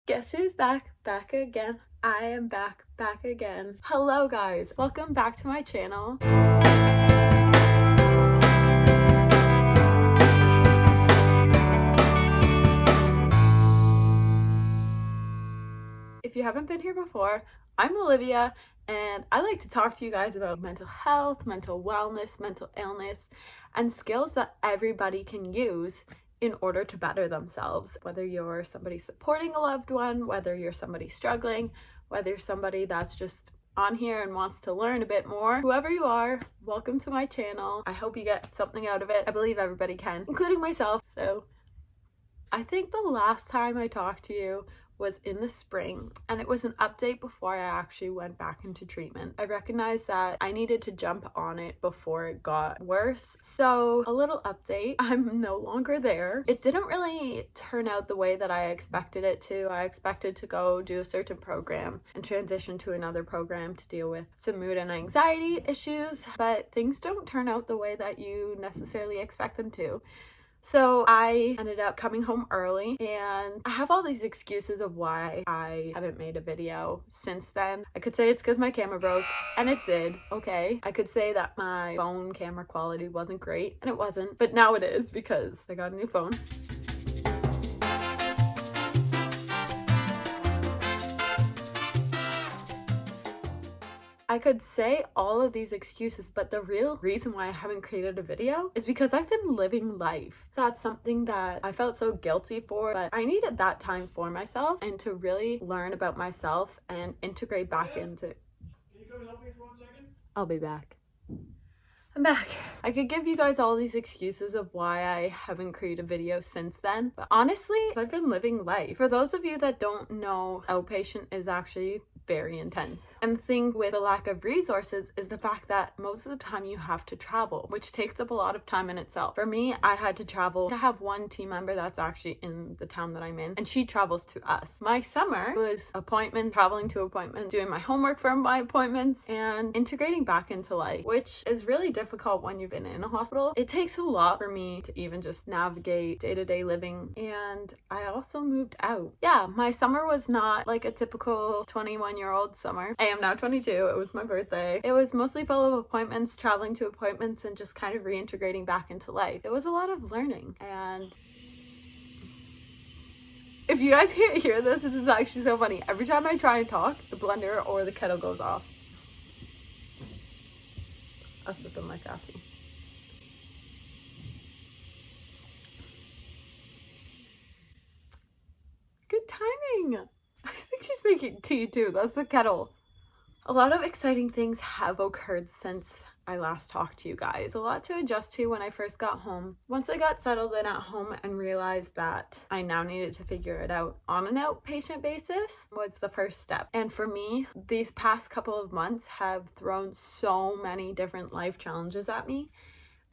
Guess who's back? Back again. I am back again. Hello guys, welcome back to my channel. If you haven't been here before, I'm Olivia and I like to talk to you guys about mental health, mental wellness, mental illness, and skills that everybody can use in order to better themselves. Whether you're somebody supporting a loved one, whether you're somebody struggling, whether you're somebody that's just on here and wants to learn a bit more, whoever you are, welcome to my channel. I hope you get something out of it. I believe everybody can, including myself. So I think the last time I talked to you was in the spring, and it was an update before I actually went back into treatment. I recognized that I needed to jump on it before it got worse. So a little update, I'm no longer there. It didn't really turn out the way that I expected it to. I expected to go do a certain program and transition to another program to deal with some mood and anxiety issues, but things don't turn out the way that you necessarily expect them to. So I ended up coming home early, and I have all these excuses of why I haven't made a video since then. I could say it's because my camera broke, and it did, okay. I could say that my phone camera quality wasn't great, and it wasn't, but now it is because I got a new phone. I could say all of these excuses, but the real reason why I haven't created a video is because I've been living life. That's something that I felt so guilty for, but I needed that time for myself and to really learn about myself and integrate back into... Can you come and help me for 1 second? I'll be back. I'm back. I could give you guys all these excuses of why I haven't created a video since then, but honestly, I've been living life. For those of you that don't know, outpatient is actually very intense. And the thing with the lack of resources is the fact that most of the time you have to travel, which takes up a lot of time in itself. For me, I had to travel. I have one team member that's actually in the town that I'm in, and she travels to us. My summer was appointment, traveling to appointment, doing my homework for my appointments, and integrating back into life, which is really difficult when you've been in a hospital. It takes a lot for me to even just navigate day-to-day living, and I also moved out. Yeah, my summer was not like a typical 21-year-old summer. I am now 22. It was my birthday. It was mostly full of appointments, traveling to appointments, and just kind of reintegrating back into life. It was a lot of learning, and if you guys hear this, this is actually so funny. Every time I try and talk, the blender or the kettle goes off. I'll sip in my coffee. Good timing. I think she's making tea too. That's the kettle. A lot of exciting things have occurred since I last talked to you guys. A lot to adjust to when I first got home. Once I got settled in at home and realized that I now needed to figure it out on an outpatient basis was the first step. And for me, these past couple of months have thrown so many different life challenges at me,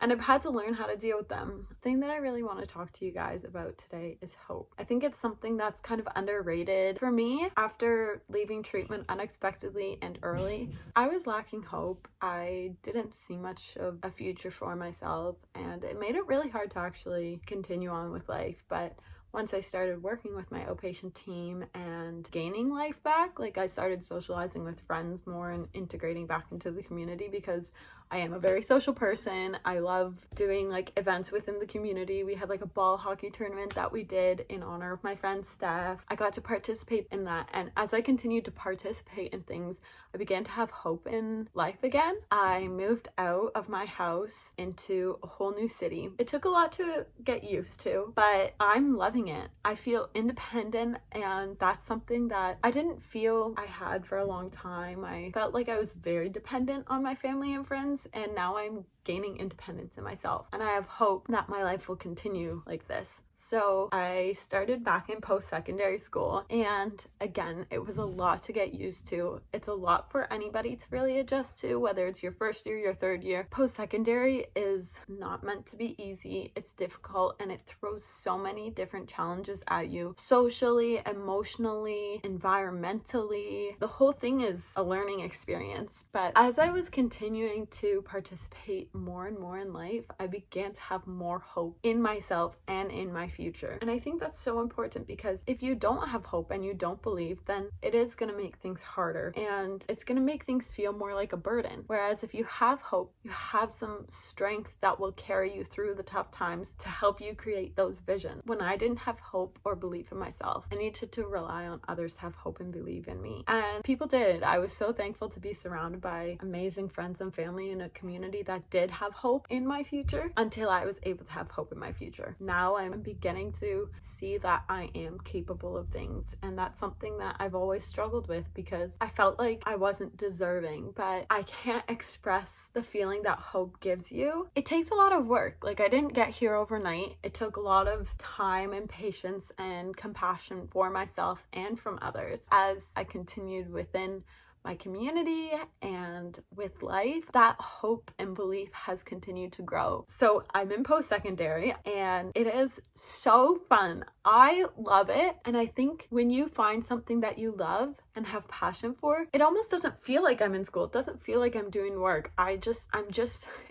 and I've had to learn how to deal with them. The thing that I really want to talk to you guys about today is hope. I think it's something that's kind of underrated. For me, after leaving treatment unexpectedly and early, I was lacking hope. I didn't see much of a future for myself, and it made it really hard to actually continue on with life. But once I started working with my outpatient team and gaining life back, like I started socializing with friends more and integrating back into the community, because I am a very social person. I love doing like events within the community. We had like a ball hockey tournament that we did in honor of my friend's staff. I got to participate in that, and as I continued to participate in things, I began to have hope in life again. I moved out of my house into a whole new city. It took a lot to get used to, but I'm loving it. I feel independent, and that's something that I didn't feel I had for a long time. I felt like I was very dependent on my family and friends, and now I'm gaining independence in myself, and I have hope that my life will continue like this. So I started back in post-secondary school, and again, it was a lot to get used to. It's a lot for anybody to really adjust to, whether it's your first year, your third year. Post-secondary is not meant to be easy. It's difficult, and it throws so many different challenges at you, socially, emotionally, environmentally. The whole thing is a learning experience. But as I was continuing to participate more and more in life, I began to have more hope in myself and in my future. And I think that's so important because if you don't have hope and you don't believe, then it is going to make things harder and it's going to make things feel more like a burden. Whereas if you have hope, you have some strength that will carry you through the tough times to help you create those visions. When I didn't have hope or belief in myself, I needed to rely on others to have hope and believe in me. And people did. I was so thankful to be surrounded by amazing friends and family in a community that did have hope in my future until I was able to have hope in my future. Now I'm beginning to see that I am capable of things, and that's something that I've always struggled with because I felt like I wasn't deserving, but I can't express the feeling that hope gives you. It takes a lot of work. Like, I didn't get here overnight. It took a lot of time and patience and compassion for myself and from others as I continued within my community and with life. That hope and belief has continued to grow. So I'm in post-secondary and it is so fun. I love it. And I think when you find something that you love and have passion for, it almost doesn't feel like I'm in school. It doesn't feel like I'm doing work. I'm just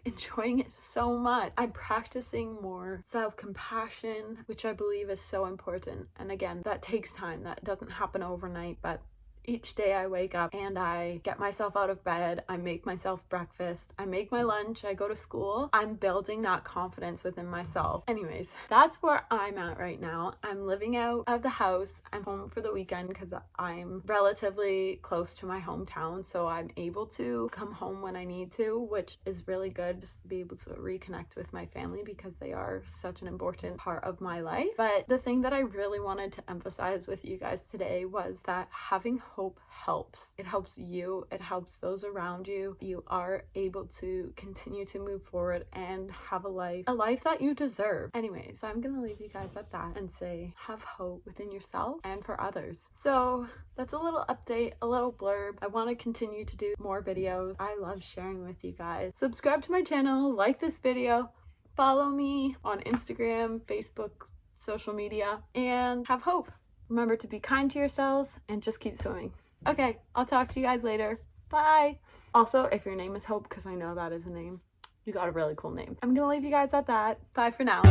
enjoying it so much. I'm practicing more self-compassion, which I believe is so important. And again, that takes time. That doesn't happen overnight, but each day I wake up and I get myself out of bed, I make myself breakfast, I make my lunch, I go to school. I'm building that confidence within myself. Anyways, that's where I'm at right now. I'm living out of the house. I'm home for the weekend because I'm relatively close to my hometown, so I'm able to come home when I need to, which is really good, just to be able to reconnect with my family because they are such an important part of my life. But the thing that I really wanted to emphasize with you guys today was that having hope helps. It helps you, it helps those around you. You are able to continue to move forward and have a life that you deserve. Anyways, so I'm gonna leave you guys at that and say have hope within yourself and for others. So that's a little update, a little blurb. I want to continue to do more videos. I love sharing with you guys. Subscribe to my channel, like this video, follow me on Instagram, Facebook, social media, and have hope. Remember to be kind to yourselves and just keep swimming. Okay, I'll talk to you guys later. Bye. Also, if your name is Hope, because I know that is a name, you got a really cool name. I'm gonna leave you guys at that. Bye for now.